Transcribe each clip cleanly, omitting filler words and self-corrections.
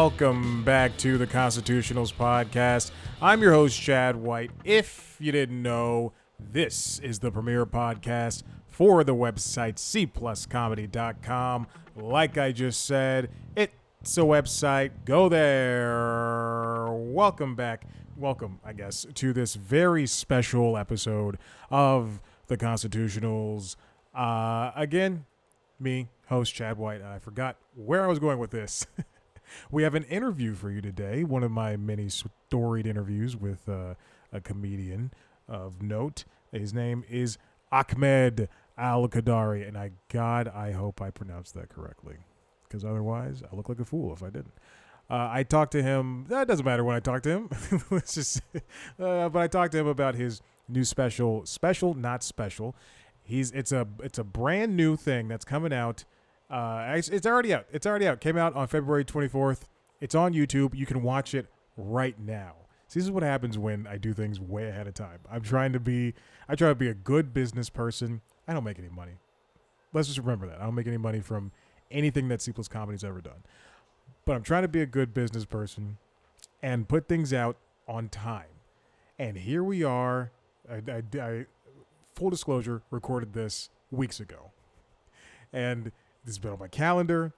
welcome back to the Constitutionals podcast. I'm your host, Chad White. If you didn't know, this is the premier podcast for the website cpluscomedy.com. Like I just said, it's a website. Go there. Welcome back. Welcome, I guess, to this very special episode of the Constitutionals. Again, me, host Chad White. I forgot where I was going with this. We have an interview for you today, one of my many storied interviews with a comedian of note. His name is Ahmed Al-kadri, and I hope I pronounced that correctly, because otherwise I look like a fool if I didn't. I talked to him. That doesn't matter when I talk to him. Let's just. But I talked to him about his new special, not special. It's a brand new thing that's coming out. It's already out. Came out on February 24th. It's on YouTube. You can watch it right now. See, this is what happens when I do things way ahead of time. I try to be a good business person. I don't make any money. Let's just remember that. I don't make any money from anything that C Plus Comedy's ever done. But I'm trying to be a good business person and put things out on time. And here we are. I full disclosure, recorded this weeks ago. And this has been on my calendar.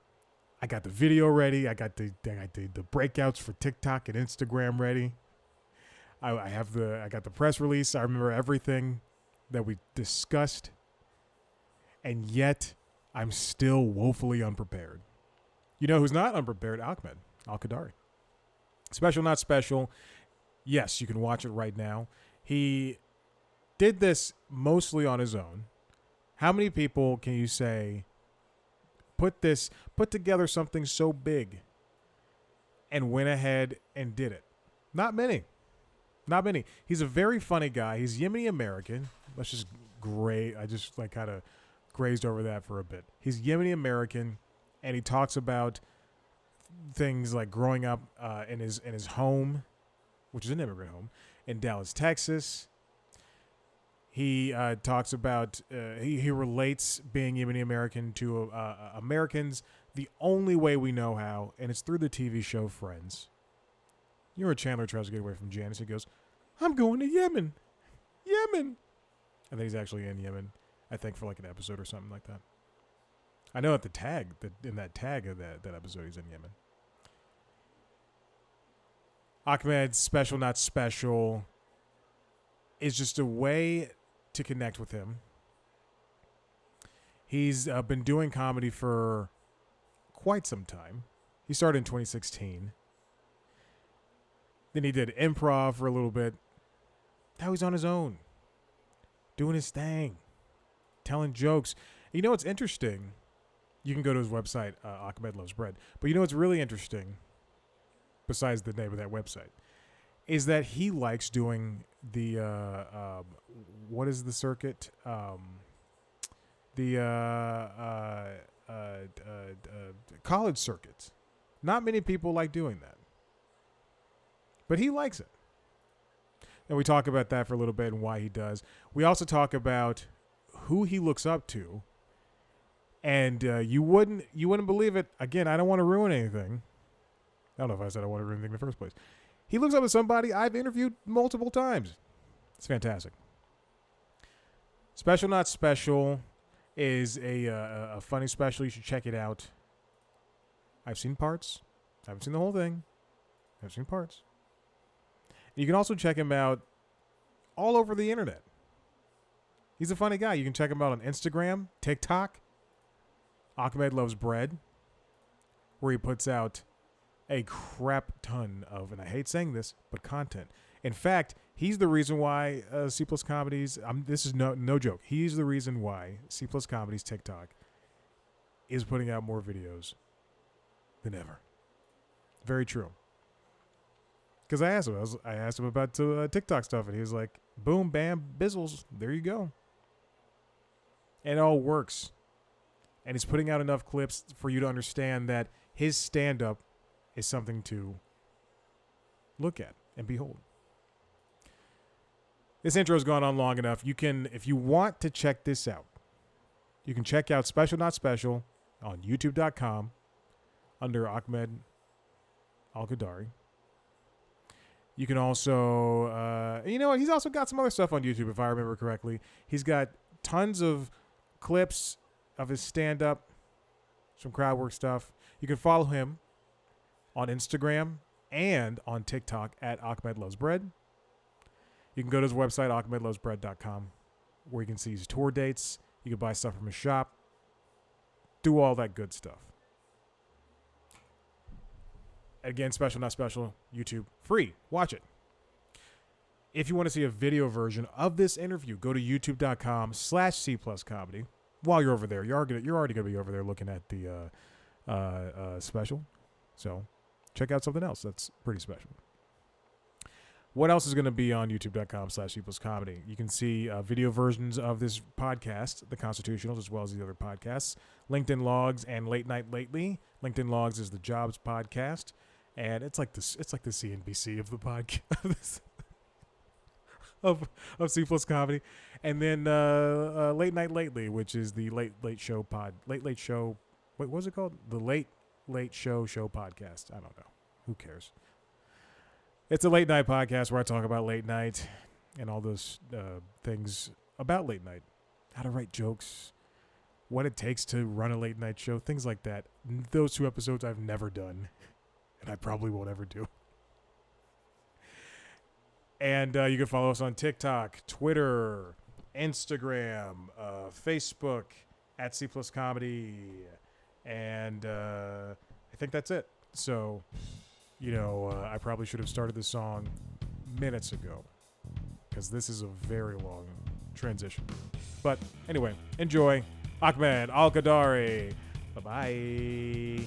I got the video ready. I got the breakouts for TikTok and Instagram ready. I got the press release. I remember everything that we discussed. And yet, I'm still woefully unprepared. You know who's not unprepared? Ahmed Al-kadri. Special, not special. Yes, you can watch it right now. He did this mostly on his own. How many people can you say put together something so big and went ahead and did it? Not many. He's a very funny guy. He's Yemeni-American. I just kind of grazed over that for a bit. He's Yemeni-American, and he talks about things like growing up in his home, which is an immigrant home, in Dallas, Texas. He talks about, he relates being Yemeni-American to Americans the only way we know how, and it's through the TV show Friends. You know where Chandler tries to get away from Janice. He goes, "I'm going to Yemen. Yemen." I think he's actually in Yemen, I think, for like an episode or something like that. I know at in that tag of that episode, he's in Yemen. Ahmed's special, not special, is just a way to connect with him. He's been doing comedy for quite some time. He started in 2016. Then he did improv for a little bit. Now he's on his own, doing his thing, telling jokes. You know what's interesting? You can go to his website, Ahmed Loves Bread. But you know what's really interesting, besides the name of that website, is that he likes doing the what is the circuit? College circuits. Not many people like doing that, but he likes it. And we talk about that for a little bit and why he does. We also talk about who he looks up to, and you wouldn't believe it. Again, I don't want to ruin anything. I don't know if I said I want to ruin anything in the first place. He looks up to somebody I've interviewed multiple times. It's fantastic. Special, not special is a funny special. You should check it out. I've seen parts. I haven't seen the whole thing. I've seen parts. You can also check him out all over the internet. He's a funny guy. You can check him out on Instagram, TikTok. Ahmed Loves Bread, where he puts out a crap ton of, and I hate saying this, but content. In fact, he's the reason why C Plus Comedies, this is no joke, he's the reason why C Plus Comedies TikTok is putting out more videos than ever. Very true. Because I asked him about TikTok stuff, and he was like, boom, bam, bizzles, there you go. And it all works. And he's putting out enough clips for you to understand that his stand-up is something to look at and behold. This intro has gone on long enough. You can, if you want to check this out, you can check out Special Not Special on YouTube.com under Ahmed Al-Kadri. You can also, you know what? He's also got some other stuff on YouTube, if I remember correctly. He's got tons of clips of his stand up, some crowd work stuff. You can follow him on Instagram and on TikTok at Ahmed Loves Bread. You can go to his website, ahmedlovesbread.com, where you can see his tour dates. You can buy stuff from his shop, do all that good stuff. Again, special, not special, YouTube, free. Watch it. If you want to see a video version of this interview, go to youtube.com/C plus comedy. While you're over there, you're already going to be over there looking at the special. So check out something else that's pretty special. What else is going to be on youtube.com/C plus comedy? You can see video versions of this podcast, The Constitutionals, as well as the other podcasts, LinkedIn Logs and Late Night Lately. LinkedIn Logs is the Jobs podcast, and it's like the CNBC of the podcast of C plus comedy. And then Late Night Lately, which is the late show. Wait, what was it called? The Late Show podcast. I don't know. Who cares? It's a late night podcast where I talk about late night and all those things about late night. How to write jokes, what it takes to run a late night show, things like that. Those 2 episodes I've never done, and I probably won't ever do. And you can follow us on TikTok, Twitter, Instagram, Facebook, at C plus Comedy. And I think that's it. So, you know, I probably should have started the song minutes ago, because this is a very long transition. But anyway, enjoy. Ahmed Al-kadri. Bye-bye.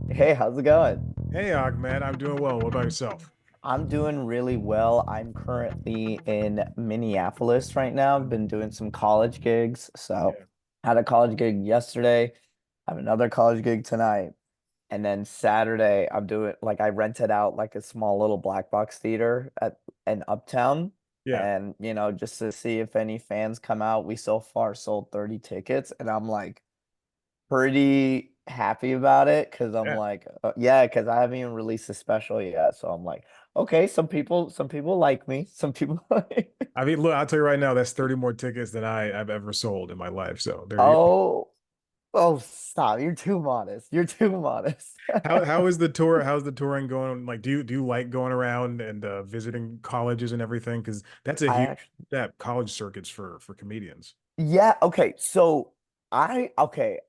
Hey, how's it going? Hey, Ahmed. I'm doing well. What about yourself? I'm doing really well. I'm currently in Minneapolis right now. I've been doing some college gigs. So, Yeah. had a college gig yesterday, have another college gig tonight. And then Saturday, I'm doing like I rented out like a small little black box theater at in Uptown. Yeah. And, just to see if any fans come out. We so far sold 30 tickets, and I'm like pretty happy about it because I'm Yeah. like, yeah, because I haven't even released a special yet. So I'm like, okay, some people like me, some people like, I mean, look, I'll tell you right now, that's 30 more tickets than I've ever sold in my life. So there you go. oh, oh, stop. You're too modest. You're too modest. How is the tour? How's the touring going? Like, do you like going around and visiting colleges and everything? Because that's a I huge actually, step, college circuits for comedians. yeah, okay. So okay,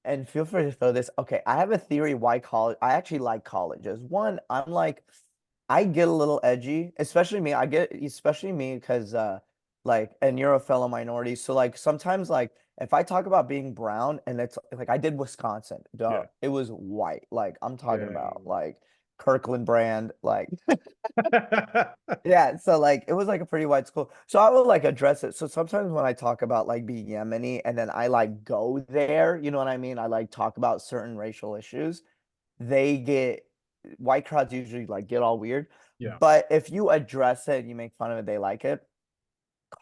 and feel free to throw this. Okay, I have a theory why college, I actually like colleges. One, I'm like, I get a little edgy, especially me. Especially me because like, and you're a fellow minority. So like sometimes like if I talk about being brown and it's like I did Wisconsin, duh, Yeah. it was white. Like I'm talking Yeah. about like Kirkland brand, like Yeah. yeah, so like it was like a pretty white school. So I will like address it. So sometimes when I talk about like being Yemeni and then I like go there, you know what I mean? I like talk about certain racial issues, they get white crowds usually like get all weird. Yeah. But if you address it and you make fun of it, they like it.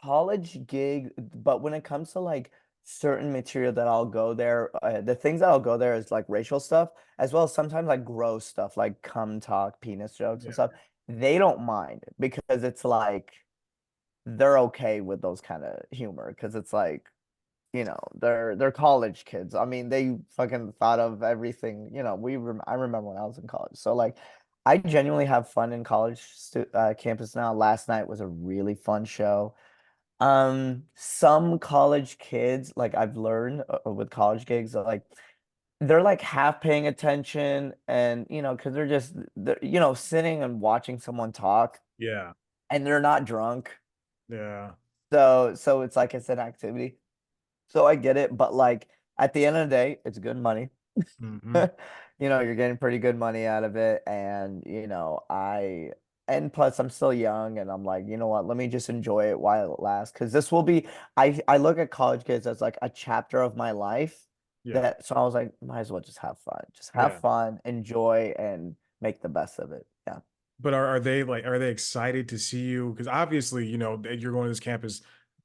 College gig, but when it comes to like certain material that I'll go there, the things that I'll go there is like racial stuff, as well as sometimes like gross stuff like cum talk, penis jokes and Yeah. stuff. They don't mind because it's like they're okay with those kind of humor because it's like they're college kids. I mean, they fucking thought of everything. I remember when I was in college. So like, I genuinely have fun in college campus now. Last night was a really fun show. Some college kids, like I've learned with college gigs, like they're like half paying attention, and because they're sitting and watching someone talk, Yeah. and they're not drunk. Yeah. So it's like it's an activity. So I get it, but like at the end of the day, it's good money. Hmm. You're getting pretty good money out of it. And, and plus I'm still young and I'm like, you know what, let me just enjoy it while it lasts. Cause this will be, I look at college kids as like a chapter of my life Yeah. so I was like, might as well just have fun. Just have Yeah. fun, enjoy, and make the best of it. Yeah. But are they excited to see you? Because obviously, you're going to this campus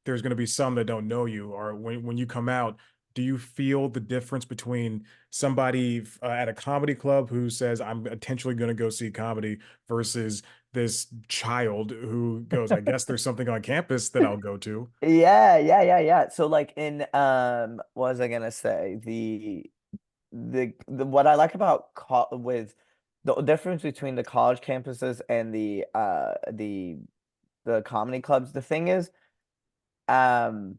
there's going to be some that don't know you, or when you come out, do you feel the difference between somebody at a comedy club who says I'm intentionally going to go see comedy versus this child who goes, I guess there's something on campus that I'll go to? Yeah, yeah, yeah, yeah. So like in what was I gonna say? The what I like about co with the difference between the college campuses and the comedy clubs, the thing is, um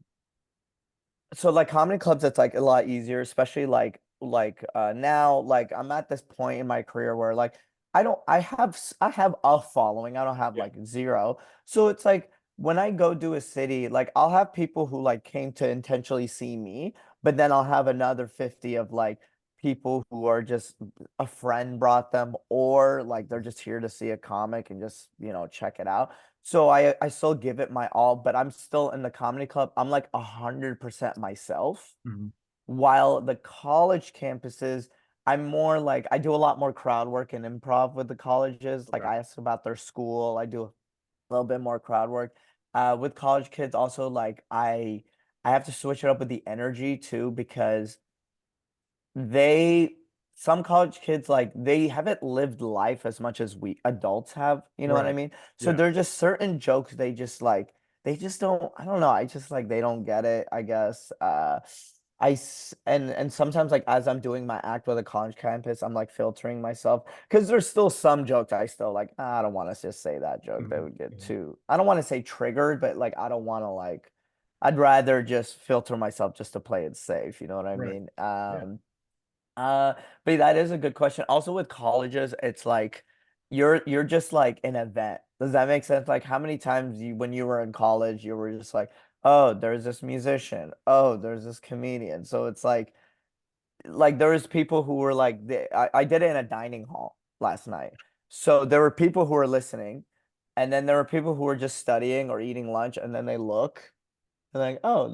so like comedy clubs, it's like a lot easier, especially now, like I'm at this point in my career where like I have a following. I don't have Yeah. like zero. So it's like when I go to a city, like I'll have people who like came to intentionally see me, but then I'll have another 50 of like people who are just a friend brought them, or like they're just here to see a comic and just, check it out. So I still give it my all, but I'm still in the comedy club. I'm like 100% myself. Mhm. While the college campuses, I'm more like I do a lot more crowd work and improv with the colleges. Like Okay. I ask about their school. I do a little bit more crowd work. With college kids, also like I have to switch it up with the energy too, because they some college kids, like they haven't lived life as much as we adults have, you know what I Right. mean? So Yeah. there're just certain jokes they just don't, I don't know, I just like they don't get it, I guess. And sometimes like as I'm doing my act with a college campus, I'm like filtering myself because there's still some jokes I still like, I don't want to just say that joke, that Mhm. would get Mhm. too, I don't want to say triggered, but like I don't want to like, I'd rather just filter myself just to play it safe, you know what I Right. mean? Yeah. Uh, but that is a good question. Also with colleges, it's like you're just like an event. Does that make sense? Like how many times when you were in college, you were just like, oh, there's this musician. Oh, there's this comedian. So it's like there was people who were like I did it in a dining hall last night. So there were people who were listening, and then there were people who were just studying or eating lunch, and then they look and like, oh,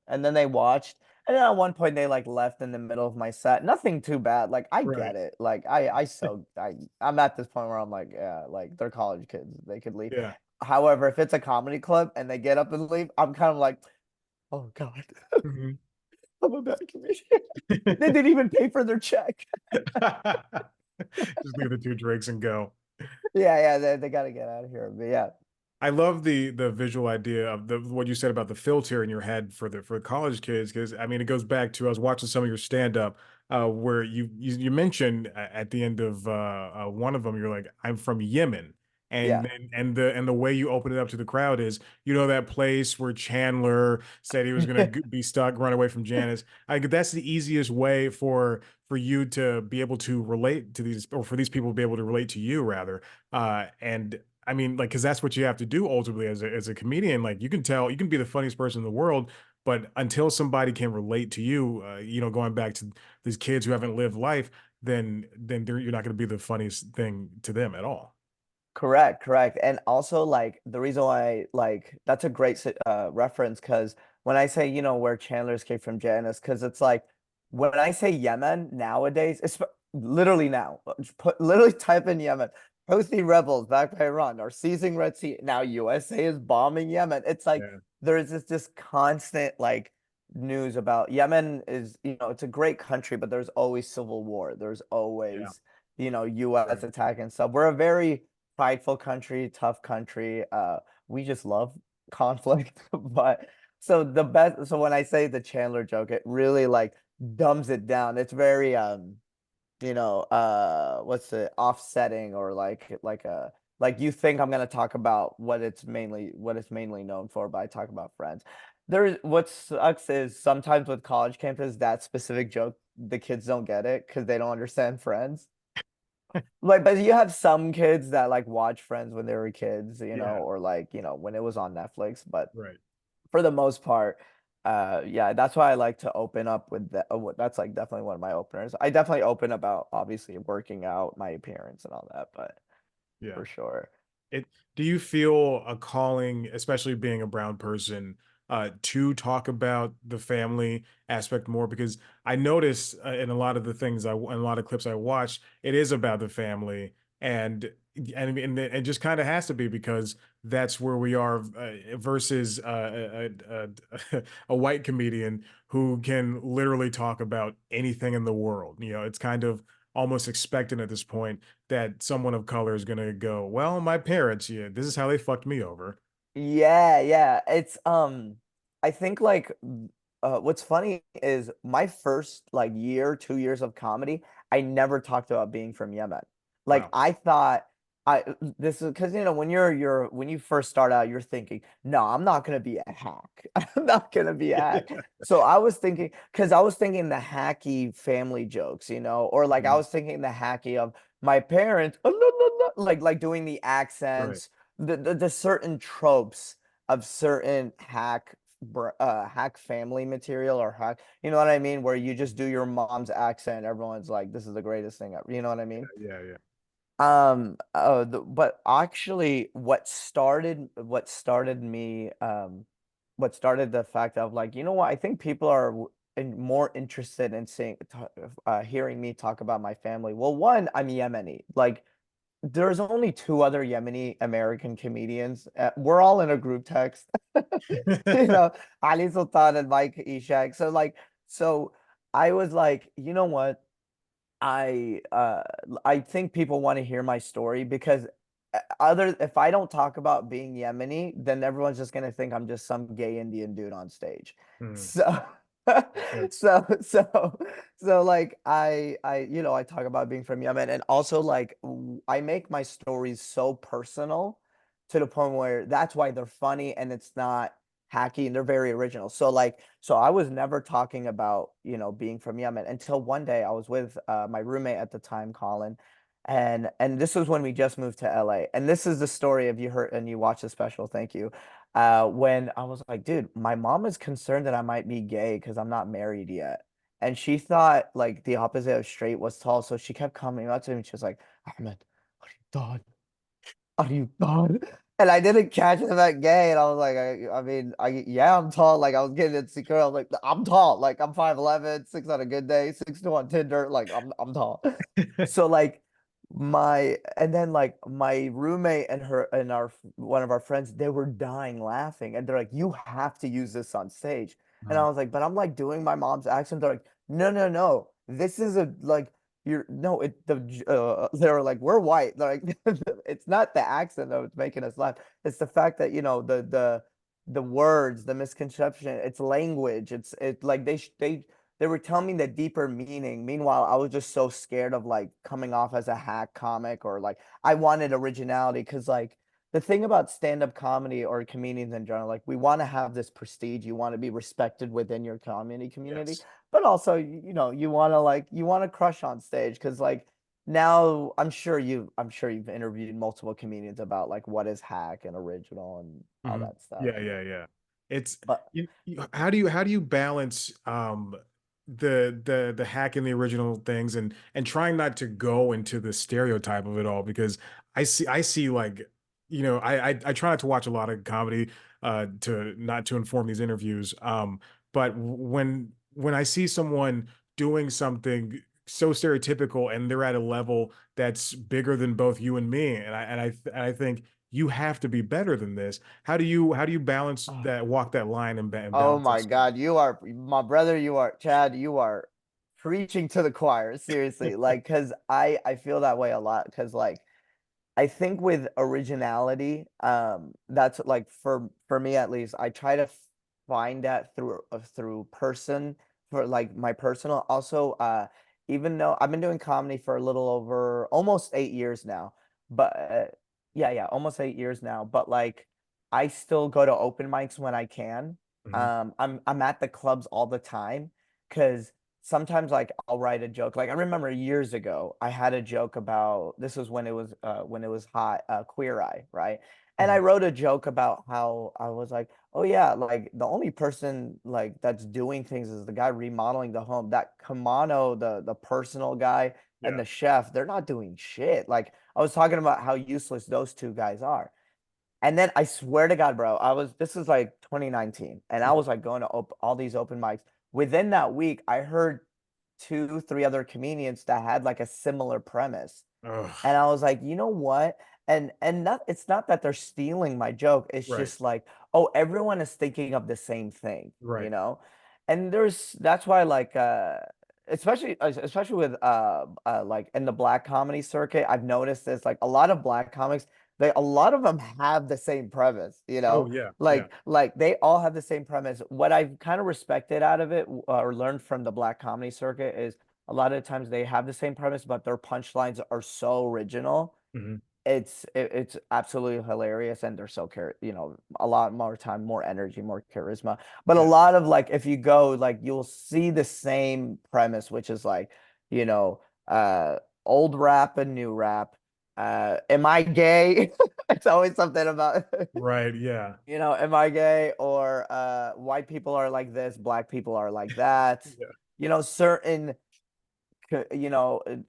and then they watched. And then at one point they like left in the middle of my set. Nothing too bad. Like I Right. get it. Like I'm at this point where I'm like, yeah, like they're college kids. They could leave. Yeah. However, if it's a comedy club and they get up and leave, I'm kind of like, oh God, Mhm. I'm a bad comedian. They didn't even pay for their check. Just leave the two drinks and go. Yeah, yeah, they gotta get out of here. But yeah, I love the visual idea of the what you said about the filter in your head for the college kids, because I mean it goes back to I was watching some of your stand up where you mentioned at the end of one of them you're like I'm from Yemen, and yeah. then and the way you open it up to the crowd is that place where Chandler said he was going to be stuck, run away from Janice. That's the easiest way for you to be able to relate to these, or for these people to be able to relate to you rather, and I mean, like, because that's what you have to do ultimately as a comedian. Like, you can tell, you can be the funniest person in the world, but until somebody can relate to you, going back to these kids who haven't lived life, then you're not going to be the funniest thing to them at all. Correct, correct. And also like the reason why like that's a great reference because when I say, where Chandler escaped from Janice, because it's like when I say Yemen nowadays, it's literally now, literally type in Yemen. Houthi rebels backed by Iran are seizing Red Sea. Now USA is bombing Yemen. It's like Yeah, there is this constant like news about Yemen is, it's a great country, but there's always civil war. There's yeah, always, US right. attack and stuff. We're a very prideful country, tough country. We just love conflict. But so when I say the Chandler joke, it really like dumbs it down. It's very what's it, offsetting, or like you think I'm gonna talk about what it's mainly known for, but I talk about Friends. What sucks is sometimes with college campus, that specific joke, the kids don't get it because they don't understand Friends. Like, but you have some kids that like watch Friends when they were kids, Yeah, or like, when it was on Netflix. But right. for the most part, yeah, that's why I like to open up with that. That's like definitely one of my openers. I definitely open about obviously working out, my appearance and all that, but Yeah. for sure. It Do you feel a calling, especially being a brown person, to talk about the family aspect more? Because I notice in a lot of the things in a lot of clips I watch, it is about the family, and and it just kind of has to be because that's where we are versus a white comedian who can literally talk about anything in the world. It's kind of almost expected at this point that someone of color is going to go, well, my parents, yeah, this is how they fucked me over. Yeah, yeah. It's I think like what's funny is my first like year, 2 years of comedy, I never talked about being from Yemen. Like Wow. I thought I this is because when when you first start out, you're thinking, no, I'm not gonna be a hack. I'm not gonna be a hack. So I was thinking because I was thinking the hacky family jokes, or like I Mhm. was thinking the hacky of my parents, like doing the Right. accents, the certain tropes of certain hack family material or hack, you know what I mean, where you just do your mom's accent, everyone's like this is the greatest thing ever, you know what I mean. Yeah, yeah. But actually what started the fact of like, what, I think people are more interested in hearing me talk about my family. Well, one, I'm Yemeni. Like there's only two other Yemeni-American comedians. We're all in a group text. You know, Ali Sultan and Mike Ishak. So I was like, you know what? I uh I think people want to hear my story because other if I don't talk about being Yemeni, then everyone's just gonna think I'm just some gay Indian dude on stage. Mhm. So That's so like I talk about being from Yemen, and also like I make my stories so personal to the point where that's why they're funny and it's not hacky and they're very original. So I was never talking about, being from Yemen until one day I was with my roommate at the time, Colin, and this was when we just moved to LA. And this is the story, if you heard and you watched the special, thank you. When I was like, dude, my mom is concerned that I might be gay because I'm not married yet. And she thought like the opposite of straight was tall. So she kept coming up to me and she was like, Ahmed, are you done? Are you done? And I didn't catch him at gay. And I was like, I mean, yeah, I'm tall. Like I was getting insecure. I was like, I'm tall. Like I'm 5'11", six on a good day, 6'2" on Tinder. Like I'm tall. So like and then like my roommate and her and one of our friends, they were dying laughing. And they're like, you have to use this on stage. And I was like, but I'm like doing my mom's accent. They're like, no, no, no. This is a like you're no it they were like, we're white. They're like it's not the accent that was making us laugh. It's the fact that the words, the misconception, it's language. It's like they were telling me the deeper meaning. Meanwhile, I was just so scared of like coming off as a hack comic, or like I wanted originality because like the thing about stand-up comedy or comedians in general, like we want to have this prestige. You want to be respected within your comedy community, yes. but also, you want to crush on stage because like now I'm sure you've interviewed multiple comedians about like what is hack and original and all Mhm. that stuff. Yeah, yeah, yeah. It's But how do you balance the hack and the original things and trying not to go into the stereotype of it all because I see like I try not to watch a lot of comedy to not to inform these interviews but when I see someone doing something so stereotypical and they're at a level that's bigger than both you and me and I think you have to be better than this. How do you balance that, walk that line and oh balance my those God, you are my brother. You are Chad. You are preaching to the choir. Seriously, like, because I feel that way a lot. Because like I think with originality, that's like for me at least, I try to find that through person for like my personal. Also, even though I've been doing comedy for a little over almost 8 years now, but yeah, almost 8 years now. But like, I still go to open mics when I can. Mhm. I'm at the clubs all the time because sometimes like I'll write a joke. Like I remember years ago, I had a joke about this was when it was hot, Queer Eye, right? And I Mhm. wrote a joke about how I was like, oh yeah, like the only person like that's doing things is the guy remodeling the home. That Kamano, the personal guy, and Yeah. the chef, they're not doing shit. Like I was talking about how useless those two guys are. And then I swear to God, bro, this was like 2019, and I Mhm. was like going to all these open mics. Within that week, I heard two, three other comedians that had like a similar premise. Ugh. And I was like, you know what? And not it's not that they're stealing my joke. It's Right. just like, oh, everyone is thinking of the same thing, you Right. know? And that's why like especially with like in the black comedy circuit, I've noticed this like a lot of black comics, a lot of them have the same premise, you Oh know? yeah. Yeah. Like they all have the same premise. What I've kind of respected out of it or learned from the black comedy circuit is a lot of times they have the same premise, but their punchlines are so original. Hmm. It's absolutely hilarious, and they're so a lot more time, more energy, more charisma. But a Yeah. lot of like, if you go like, you'll see the same premise, which is like, you know, old rap and new rap. Am I gay? It's always something about, Right. Yeah. am I gay? Or white people are like this, black people are like that. Yeah. Certain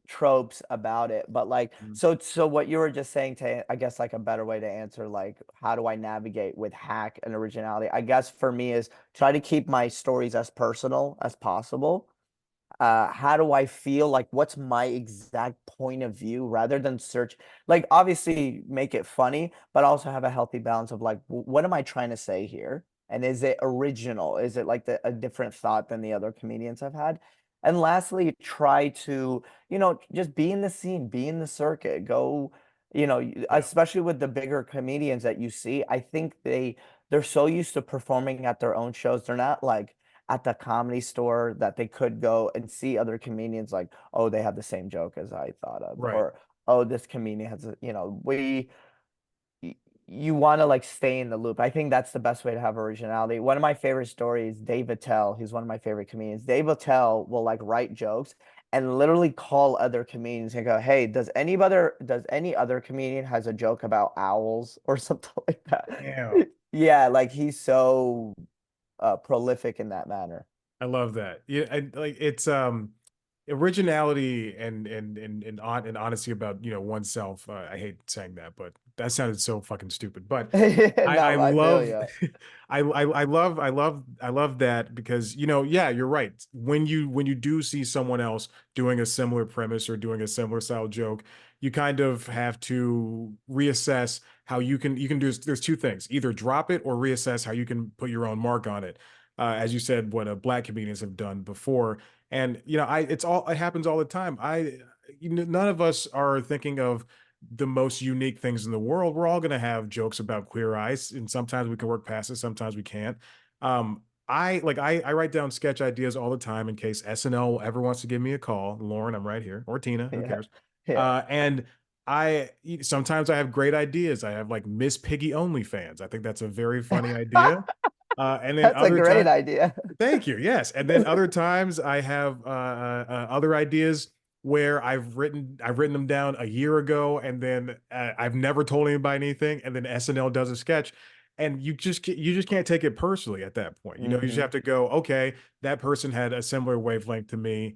tropes about it, but like, Mhm. so what you were just saying, to I guess like a better way to answer like how do I navigate with hack and originality, I guess for me is try to keep my stories as personal as possible. How do I feel, like what's my exact point of view, rather than search, like obviously make it funny, but also have a healthy balance of like, what am I trying to say here, and is it original, is it like a different thought than the other comedians I've had. And lastly, try to just be in the scene, be in the circuit, go, Yeah. especially with the bigger comedians that you see, I think they're so used to performing at their own shows, they're not like at the comedy store that they could go and see other comedians, like, oh, they have the same joke as I thought of, Right. or oh, this comedian has you want to like stay in the loop. I think that's the best way to have originality. One of my favorite stories, Dave Attell, he's one of my favorite comedians. Dave Attell will like write jokes and literally call other comedians and go, "Hey, does any other comedian has a joke about owls or something like that?" Damn. Yeah, like he's so prolific in that manner. I love that. Yeah, and like it's originality and honesty about oneself. I hate saying that, but that sounded so fucking stupid. But I No, I feel love you. I love that because yeah, you're right. When you do see someone else doing a similar premise or doing a similar style joke, you kind of have to reassess how you can do. There's two things: either drop it or reassess how you can put your own mark on it. As you said, what black comedians have done before, and it happens all the time. None of us are thinking of the most unique things in the world. We're all going to have jokes about queer eyes, and sometimes we can work past it, sometimes we can't. I write down sketch ideas all the time in case SNL ever wants to give me a call. Lauren, I'm right here, or Tina, who Yeah. cares? Yeah. And I sometimes I have great ideas. I have like Miss Piggy OnlyFans. I think that's a very funny idea. And then That's a other great time, idea. thank you. Yes. And then other times I have other ideas where I've written them down a year ago, and then I've never told anybody anything, and then SNL does a sketch, and you just can't take it personally at that point. You just Hmm. have to go, okay, that person had a similar wavelength to me.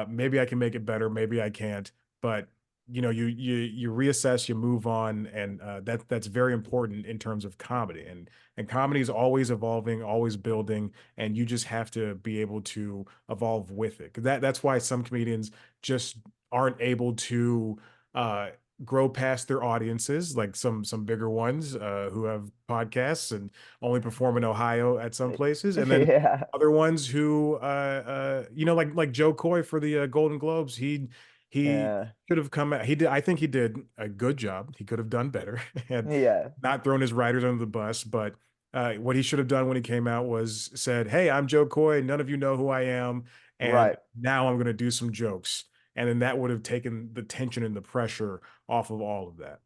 Maybe I can make it better, maybe I can't, but you reassess, you move on, and that's very important in terms of comedy. And comedy is always evolving, always building, and you just have to be able to evolve with it. 'Cause that's why some comedians just aren't able to uh, grow past their audiences, like some bigger ones who have podcasts and only perform in Ohio at some places, and then Yeah. other ones who like Joe Coy for the Golden Globes. He Yeah. should have come out. He did. I think he did a good job. He could have done better and Yeah. not thrown his writers under the bus. But what he should have done when he came out was said, "Hey, I'm Joe Coy. None of you know who I am, and Right. now I'm going to do some jokes." And then that would have taken the tension and the pressure off of all of that.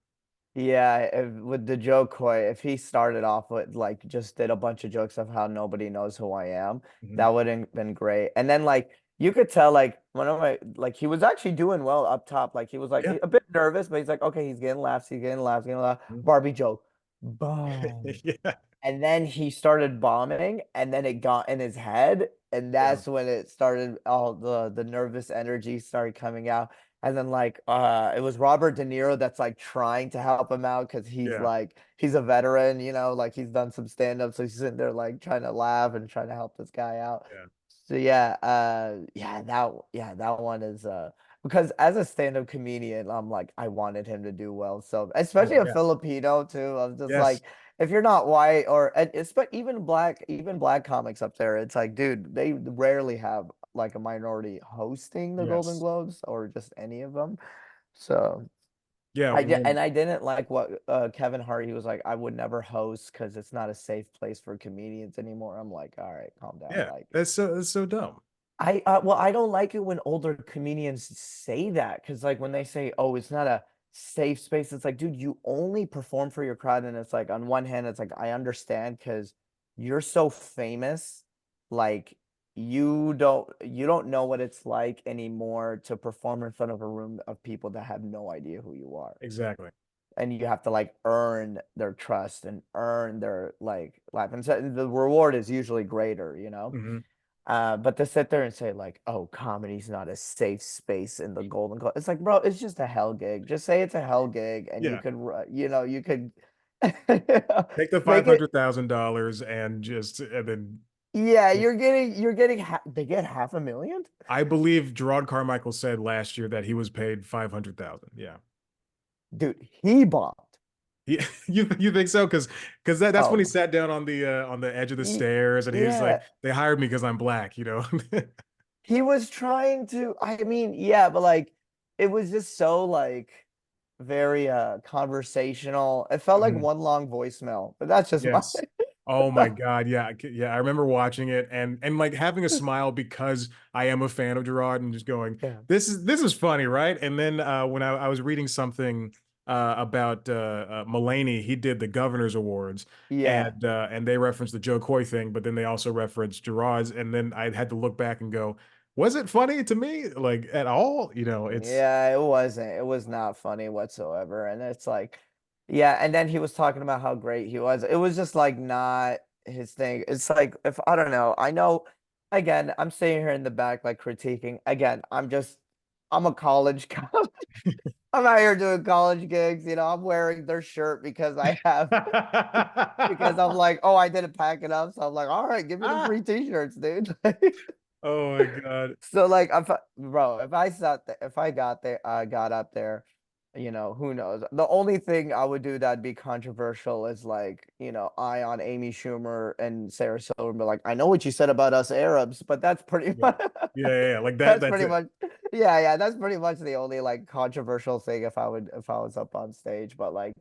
Yeah, with the joke Coy, if he started off with like just did a bunch of jokes of how nobody knows who I am, Mhm. that would have been great. And then like you could tell like one of my like he was actually doing well up top. Like he was like Yeah. a bit nervous, but he's like, okay, he's getting laughs, he's getting laughs, getting laughs. Mhm. Barbie joke. Boom. Yeah. And then he started bombing, and then it got in his head, and Yeah. that's when it started, all the nervous energy started coming out. And then like it was Robert De Niro that's like trying to help him out because he's Yeah. like he's a veteran, like he's done some stand-up, so he's sitting there like trying to laugh and trying to help this guy out. Yeah. So yeah, that one is because as a stand-up comedian, I'm like I wanted him to do well. So Oh especially a yes, Filipino too. I'm just yes, like if you're not white or and it's but even black comics up there, it's like, dude, they rarely have like a minority hosting the Golden yes, Globes or just any of them. So yeah. Well, I didn't like what Kevin Hart, he was like, I would never host because it's not a safe place for comedians anymore. I'm like, all right, calm down. yeah. Like That's so dumb. well, I don't like it when older comedians say that because, like, when they say, "Oh, it's not a safe space," it's like, dude, you only perform for your crowd, and it's like, on one hand, it's like I understand because you're so famous, like you don't know what it's like anymore to perform in front of a room of people that have no idea who you are, Exactly. and you have to like earn their trust and earn their like life, and so the reward is usually greater, you know. Hmm. But to sit there and say like, "Oh, comedy's not a safe space in the Golden Globe," it's like, bro, it's just a hell gig. Just say it's a hell gig, and you Yeah. could, you could Take the five make it. hundred thousand dollars and then Yeah, you're getting they get 500,000, I believe Gerard Carmichael said last year that he was paid 500,000. Yeah. dude. He bombed. He, you think so? Because that's when he Oh, sat down on the edge of the stairs and he was like, yeah. they hired me because I'm black, you know? He was trying to. I mean, yeah, but like, it was just so like very conversational. It felt like Mhm. one long voicemail, but that's just my. Yes. Oh my God. Yeah. Yeah. I remember watching it and like having a smile because I am a fan of Gerard and just going, Yeah. this is funny, right? And then when I was reading something about Mulaney, he did the Governor's Awards Yeah. and they referenced the Joe Coy thing, but then they also referenced Gerard's, and then I had to look back and go, was it funny to me? Like at all? You know, it's Yeah, it wasn't. It was not funny whatsoever. And it's like, yeah, and then he was talking about how great he was. It was just like not his thing. It's like if I don't know, I know again, I'm sitting here in the back like critiquing. Again, I'm a college cop. I'm out here doing college gigs, I'm wearing their shirt because I have because I'm like, oh, I didn't pack it up. So I'm like, all right, give me the ah, free t-shirts, dude. oh my God. So like, bro, if I sat there, if I got there, I got up there, who knows? The only thing I would do that'd be controversial is like, eye on Amy Schumer and Sarah Silverman, but like, I know what you said about us Arabs, but that's pretty Yeah. much, Yeah. Like that, that's that's pretty it. much, yeah, that's pretty much the only like controversial thing if I was up on stage, but like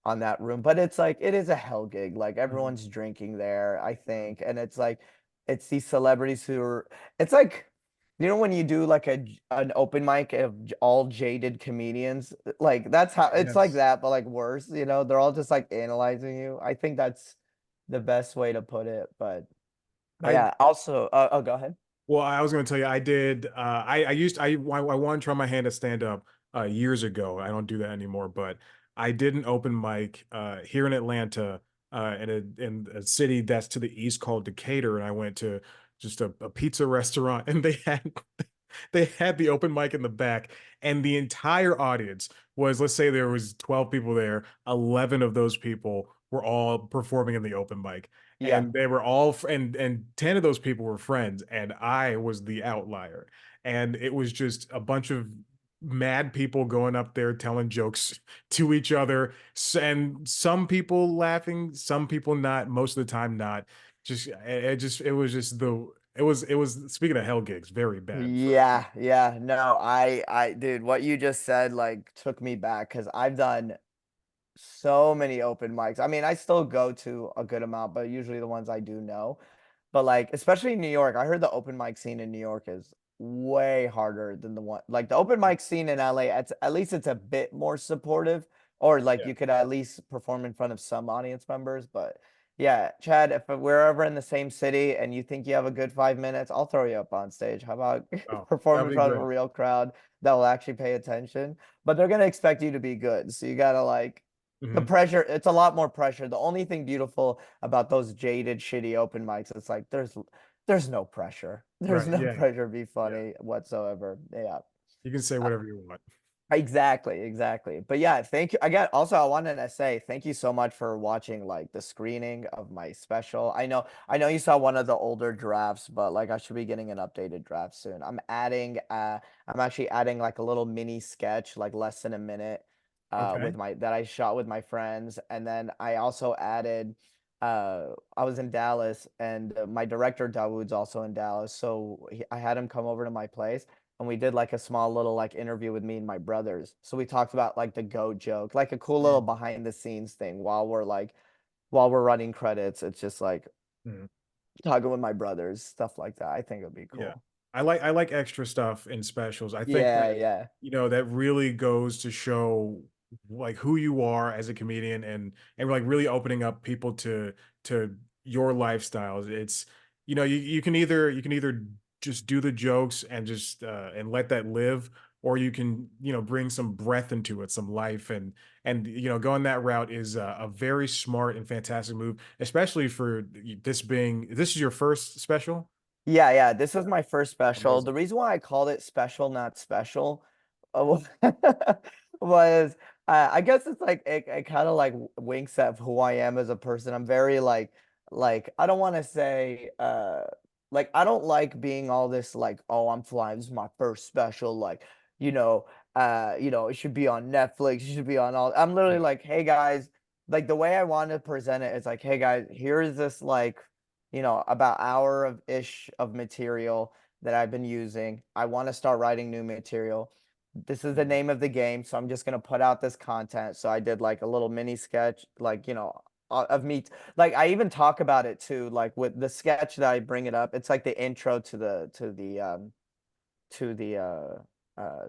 on that room. But it's like it is a hell gig. Like Mhm. everyone's drinking there, I Mhm. think, and it's like it's these celebrities who are. It's like when you do like an open mic of all jaded comedians, like that's how it's like Yes. that, but like worse. They're all just like analyzing you. I think that's the best way to put it. But I yeah. Also, oh, go ahead. Well, I was going to tell you, I did. I wanted to try my hand at stand up years ago. I don't do that anymore, but I did an open mic here in Atlanta, in a city that's to the east called Decatur, and I went to just a pizza restaurant, and they had the open mic in the back, and the entire audience was, let's say there was 12 people there, 11 of those people were all performing in the open mic, Yeah. and they were all and 10 of those people were friends, and I was the outlier, and it was just a bunch of mad people going up there telling jokes to each other, and some people laughing, some people not, most of the time not. It was just the it was, speaking of hell gigs, very bad for Yeah, yeah. No, dude, what you just said like took me back because I've done so many open mics. I mean, I still go to a good amount, but usually the ones I do know. But like, especially in New York, I heard the open mic scene in New York is way harder than the one like the open mic scene in LA. At least it's a bit more supportive, or like yeah. you could at least perform in front of some audience members. But yeah, Chad, if we're ever in the same city and you think you have a good 5 minutes, I'll throw you up on stage. How about Oh, perform that'd in be front of a great. real crowd that will actually pay attention? But they're gonna expect you to be good, so you gotta like the Hmm. pressure. It's a lot more pressure. The only thing beautiful about those jaded, shitty open mics, it's like there's no pressure. There's Right. no Yeah. pressure to be Yeah. funny whatsoever. Yeah. You can say Uh, whatever you want. Exactly, exactly. But yeah, thank you. Again, also I wanted to say thank you so much for watching like the screening of my special. I know you saw one of the older drafts, but like I should be getting an updated draft soon. I'm actually adding like a little mini sketch, like less than a minute, Okay. with my that I shot with my friends. And then I also added I was in Dallas and my director Dawood's also in Dallas. So I had him come over to my place and we did like a small little like interview with me and my brothers. So we talked about like the goat joke, like a cool little Mm, behind the scenes thing while we're running credits. It's just like mm. talking with my brothers, stuff like that. I think it'd be Yeah. cool. I like extra stuff in specials. I think Yeah, that, yeah. that really goes to show like who you are as a comedian, and like really opening up people to your lifestyles. It's you can either just do the jokes and just and let that live, or you can bring some breath into it, some life, and going that route is a very smart and fantastic move, especially for this is your first special. Yeah, yeah. This was my first special. Amazing. The reason why I called it special, not special, uh, was I guess it's like it kind of like winks at who I am as a person. I'm very like I don't want to say like I don't like being all this like, oh, I'm flying, this is my first special, like, you know, it should be on Netflix, it should be on all. I'm literally Yeah. like, hey guys, like the way I want to present it is like, hey guys, here is this like about hour of ish of material that I've been using. I want to start writing new material. This is the Mhm. name of the game, so I'm just gonna put out this content. So I did like a little mini sketch, like of me. Like I even talk about it too, like with the sketch that I bring it up. It's like the intro to the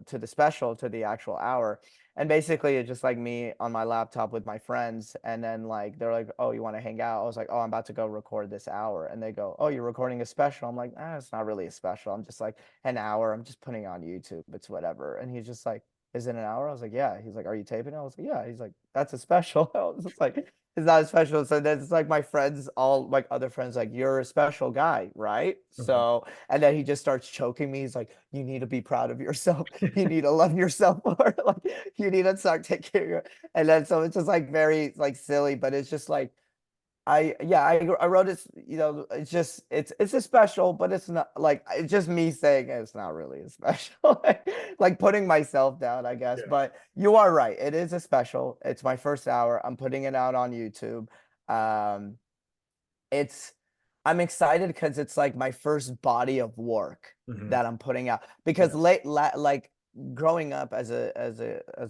to the special, to the actual hour. And basically it's just like me on my laptop with my friends, and then like they're like, oh, you want to hang out? I was like, oh, I'm about to go record this hour. And they go, oh, you're recording a special? I'm like, it's not really a special, I'm just like an hour, I'm just putting it on YouTube, it's whatever. And he's just like, is it an hour? I was like, yeah. He's like, are you taping it? I was like, yeah. He's like, that's a special. I was just like, it's not a special. So then it's like my friends, all like other friends, like, you're a special guy, right? Mhm. So and then he just starts choking me. He's like, you need to be proud of yourself. You need to love yourself more. Like you need to start taking care of your. And then so it's just like very like silly, but it's just like I wrote it, it's just it's a special, but it's not like it's just me saying it's not really a special. Like putting myself down, I guess. Yeah. But you are right. It is a special. It's my first hour. I'm putting it out on YouTube. Um it's I'm excited because it's like my first body of work Mhm. that I'm putting out. Because Yeah. like growing up as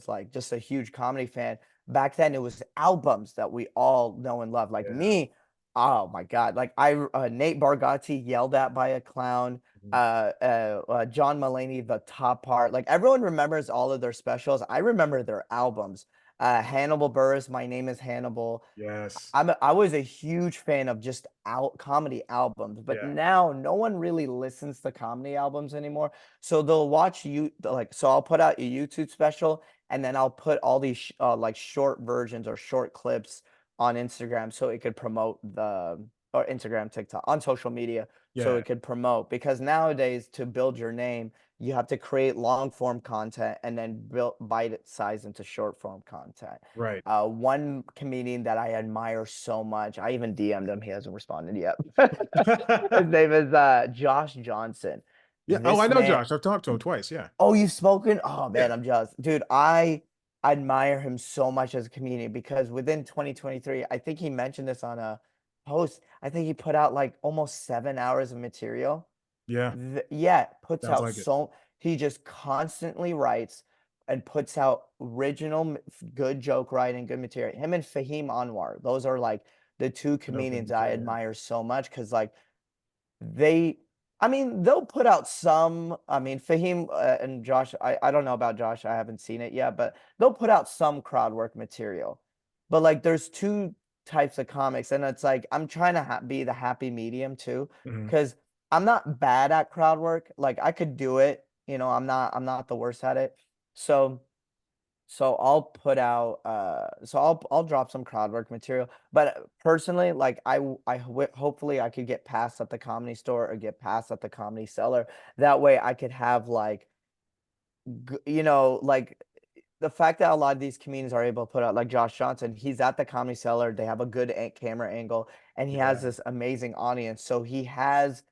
like just a huge comedy fan, back then it was albums that we all know and love. Like Yeah. me, oh my God, like Nate Bargatze, Yelled At by a Clown, Mhm. John Mulaney, The Top Part. Like everyone remembers all of their specials. I remember their albums. Hannibal Buress, My Name is Hannibal. Yes. I was a huge fan of just out comedy albums, but Yeah. now no one really listens to comedy albums anymore. So they'll watch you like so I'll put out a YouTube special and then I'll put all these like short versions or short clips on Instagram so it could promote the or Instagram, TikTok, on social media so Yeah. it could promote, because nowadays to build your name you have to create long form content and then build bite it size into short form content. Right. One comedian that I admire so much, I even DM'd him, he hasn't responded yet. His name is Josh Johnson. Yeah. Oh, I This know man, Josh. I've talked to him twice. Yeah. oh, you've spoken? Oh man, Yeah. I'm jealous. Dude, I admire him so much as a comedian because within 2023, I think he mentioned this on a post. I think he put out like almost 7 hours of material. Yeah. Yeah, puts Sounds out like it. so he just constantly writes and puts out original good joke writing, good material. Him and Fahim Anwar, those are like the two I know comedians Fahim I too. Yeah. admire so much because like they, I mean, they'll put out some. I mean, Fahim and Josh, I don't know about Josh, I haven't seen it yet, but they'll put out some crowd work material. But like, there's two types of comics, and it's like I'm trying to be the happy medium too, Mhm. because I'm not bad at crowd work. Like I could do it, I'm not the worst at it. So I'll put out I'll drop some crowd work material. But personally, like hopefully I could get passed at the Comedy Store or get passed at the Comedy Cellar. That way I could have like like the fact that a lot of these comedians are able to put out, like Josh Johnson, he's at the Comedy Cellar. They have a good camera angle, and he has Yeah. this amazing audience. So he has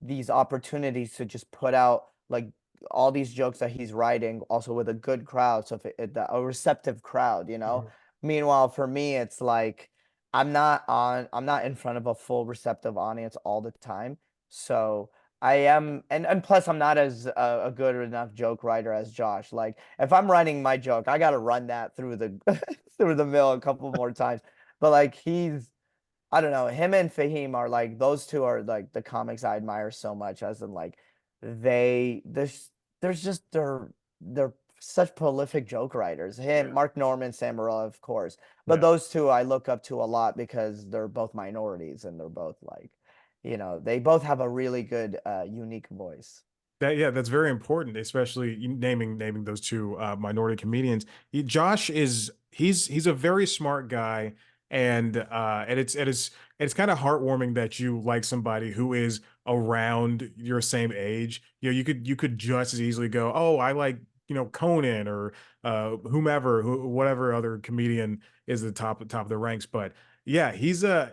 these opportunities to just put out like all these jokes that he's writing, also with a good crowd. So if a receptive crowd, you know. Mhm. Meanwhile, for me, it's like I'm not in front of a full receptive audience all the time. So I am, and plus I'm not as a good enough joke writer as Josh. Like if I'm writing my joke, I got to run that through the through the mill a couple more times. But like I don't know, him and Fahim are like those two are like the comics I admire so much, as in like there's just they're such prolific joke writers. Him, Yeah. Mark Norman, Sam Morril, of course. But Yeah. those two I look up to a lot because they're both minorities and they're both like, they both have a really good unique voice. Yeah, that's very important, especially naming those two minority comedians. Josh is he's a very smart guy, and it's kind of heartwarming that you like somebody who is around your same age. You could just as easily go, oh, I like Conan or whomever, whatever other comedian is the top of the ranks, but. Yeah, he's a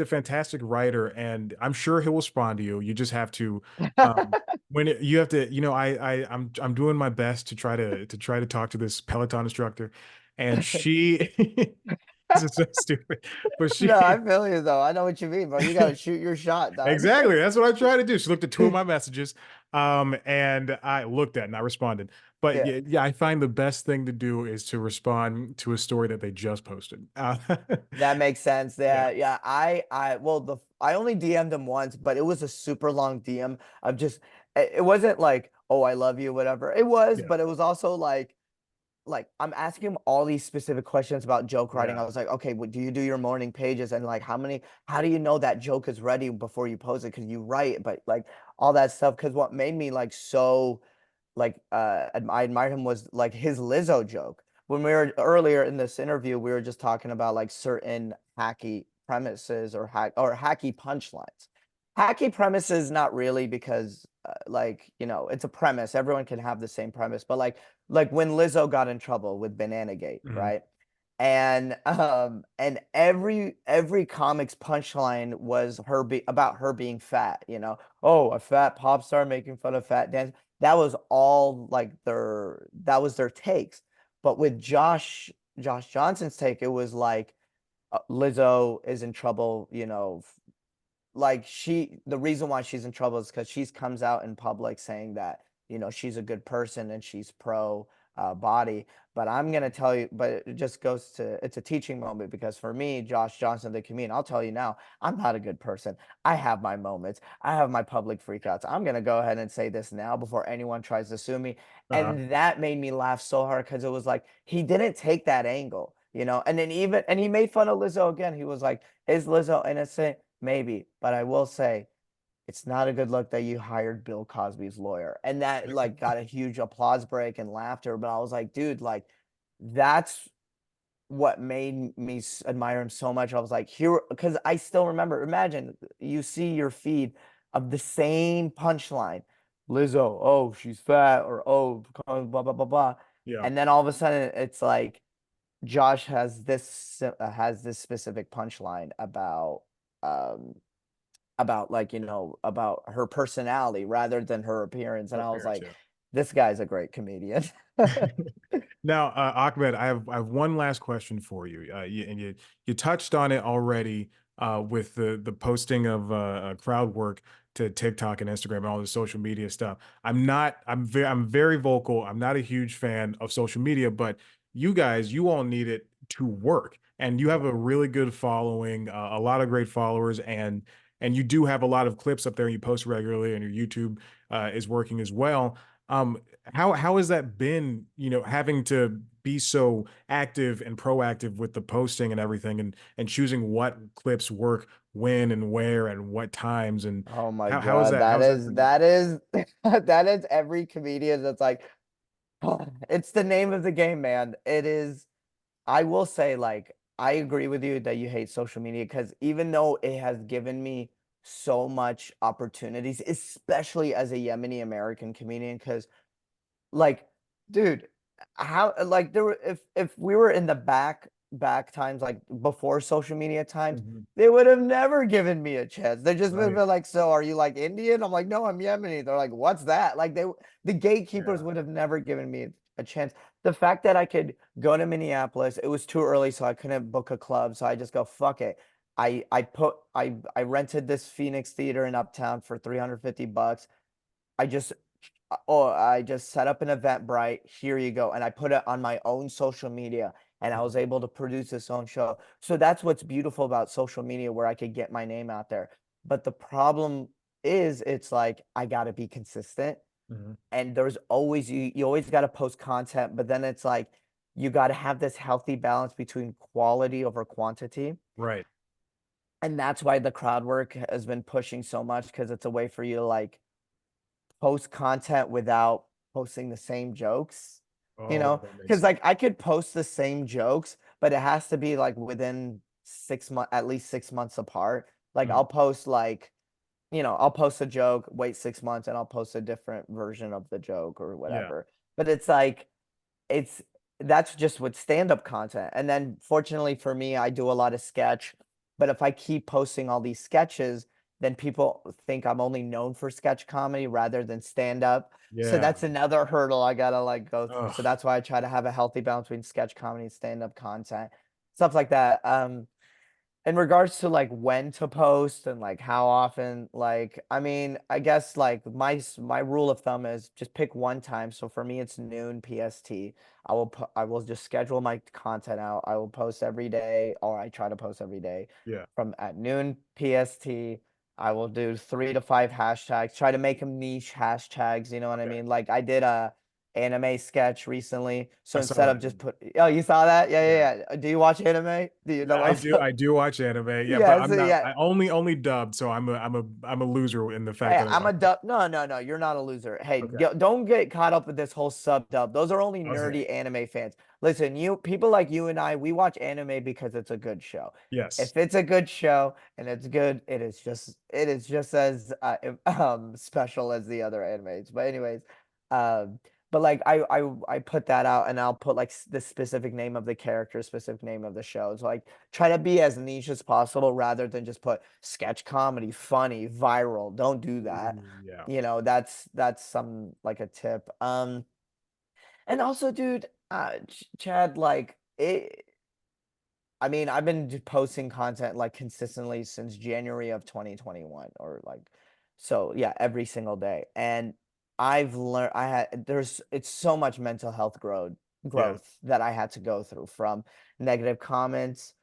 fantastic writer, and I'm sure he'll respond to you. You just have to um, you have to I'm doing my best to try to talk to this Peloton instructor, and she this is so stupid, but No, I she feel you though. I know what you mean, bro. You gotta shoot your shot, dog. exactly, that's what I try to do. She looked at two of my messages, and I looked at and I responded, but Yeah. yeah, I find the best thing to do is to respond to a story that they just posted. That makes sense. Yeah, Yeah, yeah. Well, I only DM'd him once, but it was a super long DM of just, it wasn't like, oh, I love you, whatever. It was, yeah, but it was also like I'm asking him all these specific questions about joke writing. I yeah. was like, okay, do you do your morning pages? And like, how do you know that joke is ready before you post it? Because you write, but like all that stuff. Because what made me like so like I admired him was like his Lizzo joke. When we were earlier in this interview, we were just talking about like certain hacky premises or hacky punchlines. Hacky premises, not really, because it's a premise. Everyone can have the same premise, but like when Lizzo got in trouble with Banana Gate, Mhm. right? And every comic's punchline was about her being fat, oh, a fat pop star making fun of fat dance. That was all like that was their takes. But with Josh Johnson's take, it was like Lizzo is in trouble, like the reason why she's in trouble is because she's comes out in public saying that she's a good person and she's pro body. But I'm gonna tell you, but it just goes to, it's a teaching moment, because for me, Josh Johnson, the comedian, I'll tell you now, I'm not a good person. I have my moments, I have my public freakouts. I'm gonna go ahead and say this now before anyone tries to sue me. Uh, And that made me laugh so hard because it was like he didn't take that angle, and then and he made fun of Lizzo again. He was like, is Lizzo innocent? Maybe, but I will say it's not a good look that you hired Bill Cosby's lawyer. And that like got a huge applause break and laughter. But I was like, dude, like that's what made me admire him so much. I was like, here, because I still remember, imagine you see your feed of the same punchline. Lizzo, oh, she's fat, or oh, blah, blah, blah, blah. yeah. And then all of a sudden it's like Josh has this specific punchline um about like about her personality rather than her appearance, and Her I was appearance, like, yeah. this guy's a great comedian. Now, Ahmed, I have one last question for you. You touched on it already with the posting of crowd work to TikTok and Instagram and all the social media stuff. I'm very vocal. I'm not a huge fan of social media, but you all need it to work, and you have Yeah. a really good following, a lot of great followers, and you do have a lot of clips up there. And you post regularly, and your YouTube is working as well. Um, how has that been, having to be so active and proactive with the posting and everything, and choosing what clips work when and where and what times, and Oh my how is God, that for you? that is that is every comedian that's like, it's the name of the game, man. It is. I will say, like, I agree with you that you hate social media, because even though it has given me so much opportunities, especially as a Yemeni American comedian, because like, dude, how like there were if we were in the back times like before social media times, Mhm. they would have never given me a chance. They just would have Right. been like, "So are you like Indian?" I'm like, "No, I'm Yemeni." They're like, "What's that?" Like the gatekeepers Yeah. would have never given me a chance. The fact that I could go to Minneapolis, it was too early, so I couldn't book a club. So I just go, fuck it. I rented this Phoenix theater in Uptown for $350. I just I just set up an Eventbrite. Here you go. And I put it on my own social media and I was Mhm. able to produce this own show. So that's what's beautiful about social media where I could get my name out there. But the problem is it's like I gotta be consistent Mhm. and there's always you always gotta post content, but then it's like you gotta have this healthy balance between quality over quantity. Right. And that's why the crowd work has been pushing so much because it's a way for you to like post content without posting the same jokes, you Oh, know? that makes Because sense. like I could post the same jokes, but it has to be like within 6 months, at least 6 months apart. Like Mhm. I'll post like, I'll post a joke, wait 6 months, and I'll post a different version of the joke or Yeah. whatever. But it's like it's that's just with stand-up content. And then fortunately for me, I do a lot of sketch, but if I keep posting all these sketches, then people think I'm only known for sketch comedy rather than stand-up. So Yeah. that's another hurdle I gotta like go through. So Ugh. that's why I try to have a healthy balance between sketch comedy and stand-up content, stuff like that. In regards to like when to post and like how often, like I mean, I guess like my rule of thumb is just pick one time. So for me, it's noon PST. I will just schedule my content out. I will post every day, or I try to post every day Yeah. from at noon PST. I will do 3 to 5 hashtags. Try to make them niche hashtags. You know what I Okay. mean? Like I did a anime sketch recently. So I saw instead that. of just put, oh, you saw that? Yeah, Yeah. yeah, yeah. Do you watch anime? Do you know Yeah, what I'm talking? I do watch anime. Yeah, but Yeah, I'm so not yeah. I only dubbed, so I'm a loser in the fact Hey, that I I'm a watch. dub. No, no, no. You're not a loser. Hey, Okay. don't get caught up with this whole sub dub. Those are only Okay. nerdy anime fans. Listen, you people like you and I, we watch anime because it's a good show. Yes. If it's a good show and it's good, it is just as special as the other animes. But anyways, um, but like I put that out and I'll put like the specific name of the character, specific name of the show. It's like try to be as niche as possible rather than just put sketch comedy, funny, viral. Don't do that. Yeah. That's some like a tip. And also, dude, Chad, like I mean, I've been posting content like consistently since January of 2021 or like so yeah, every single day. And I've learned there's it's so much mental health Yeah. growth that I had to go through from negative comments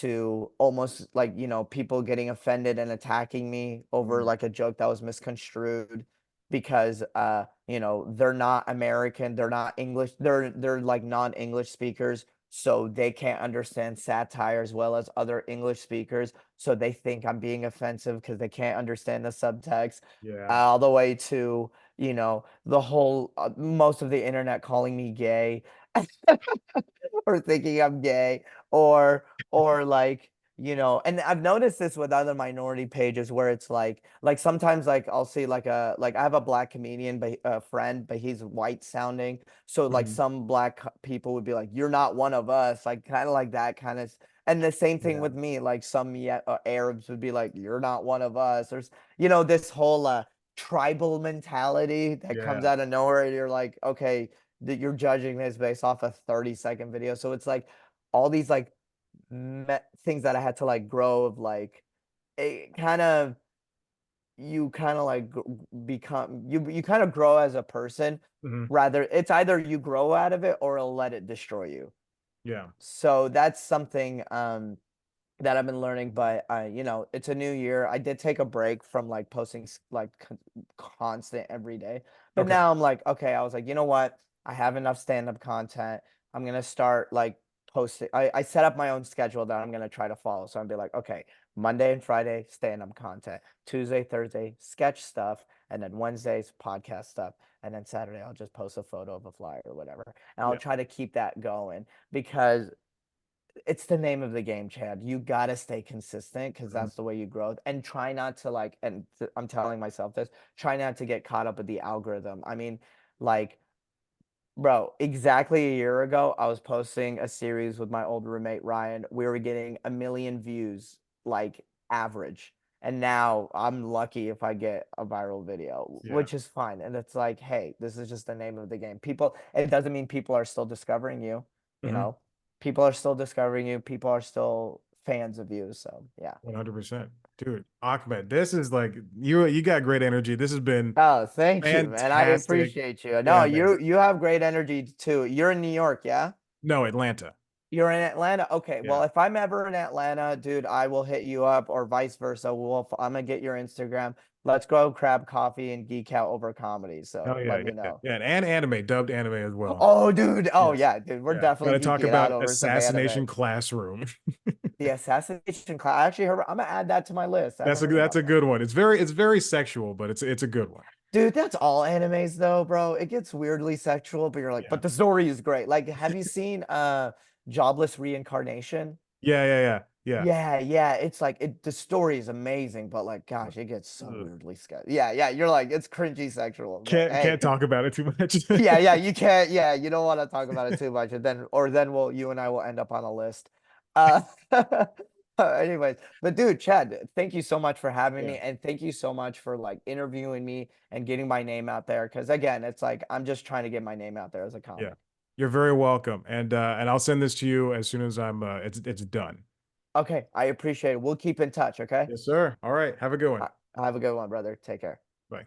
to almost like, people getting offended and attacking me over Mhm. like a joke that was misconstrued because they're not American, they're not English, they're like non-English speakers so they can't understand satire as well as other English speakers. So they think I'm being offensive because they can't understand the subtext. Yeah. All the way to, the whole most of the internet calling me gay or thinking I'm gay or like and I've noticed this with other minority pages where it's like sometimes like I'll see like I have a black comedian but a friend but he's white sounding so like Mhm. some black people would be like you're not one of us like kind of like that kind of and the same thing Yeah. with me like some Arabs would be like you're not one of us there's this whole tribal mentality that comes Yeah. out of nowhere and you're like okay that you're judging this based off a 30-second video. So it's like all these like things that I had to like grow of like it kind of you kind of like become you kind of grow as a person Mhm. rather it's either you grow out of it or it'll let it destroy you. Yeah. So that's something that I've been learning, but it's a new year. I did take a break from like posting like constant every day. But Okay. now I'm like, okay, I was like, you know what? I have enough stand-up content. I'm gonna start like posting. I set up my own schedule that I'm gonna try to follow. So I'm be like, okay, Monday and Friday, stand-up content. Tuesday, Thursday, sketch stuff, and then Wednesdays, podcast stuff. And then Saturday, I'll just post a photo of a flyer or whatever. And I'll Yeah. try to keep that going because it's the name of the game, Chad. You gotta stay consistent because Mhm. that's the way you grow. And try not to like, and I'm telling myself this, try not to get caught up with the algorithm. I mean, like Bro, exactly a year ago, I was posting a series with my old roommate Ryan. We were getting 1 million views, like average. And now I'm lucky if I get a viral video, Yeah. which is fine. And it's like, hey, this is just the name of the game. People, it doesn't mean people are still discovering you, you Hmm. know. People are still discovering you. People are still fans of you. So yeah. 100%. Dude, Ahmed, this is like you got great energy. This has been Oh, thank you, man. I fantastic. appreciate you. No, Yeah, man. you have great energy too. You're in New York, yeah? No, Atlanta. You're in Atlanta? Okay. Well, Yeah. if I'm ever in Atlanta, dude, I will hit you up or vice versa. I'm gonna get your Instagram. Let's go grab coffee and geek out over comedy. Oh So yeah, let yeah, me yeah, know. yeah. And anime, dubbed anime as well. Oh, dude. Oh, Yes. yeah, dude. We're Yeah. Got definitely to talk geeking out about over some Assassination anime. Classroom. The assassination class. I actually heard. I'm gonna add that to my list. I haven't heard That's about a that. good one. It's very sexual, but it's a good one. Dude, that's all animes though, bro. It gets weirdly sexual, but you're like, Yeah. but the story is great. Like, have you seen Jobless Reincarnation? Yeah, yeah, yeah, yeah. Yeah, yeah. It's like the story is amazing, but like, gosh, it gets so Ugh. weirdly sketchy. Yeah, yeah. You're like, it's cringy sexual, but Can't hey, talk about it too much. yeah, yeah. You can't. Yeah, you don't want to talk about it too much, and then you and I will end up on a list. Uh, anyways, but dude, Chad, thank you so much for having Yeah, me, and thank you so much for like interviewing me and getting my name out there. Because again, it's like I'm just trying to get my name out there as a yeah. comic. You're very welcome. And I'll send this to you as soon as it's done. Okay, I appreciate it. We'll keep in touch. Okay, Yes, sir. All right. Have a good one. have a good one, brother. Take care. Bye.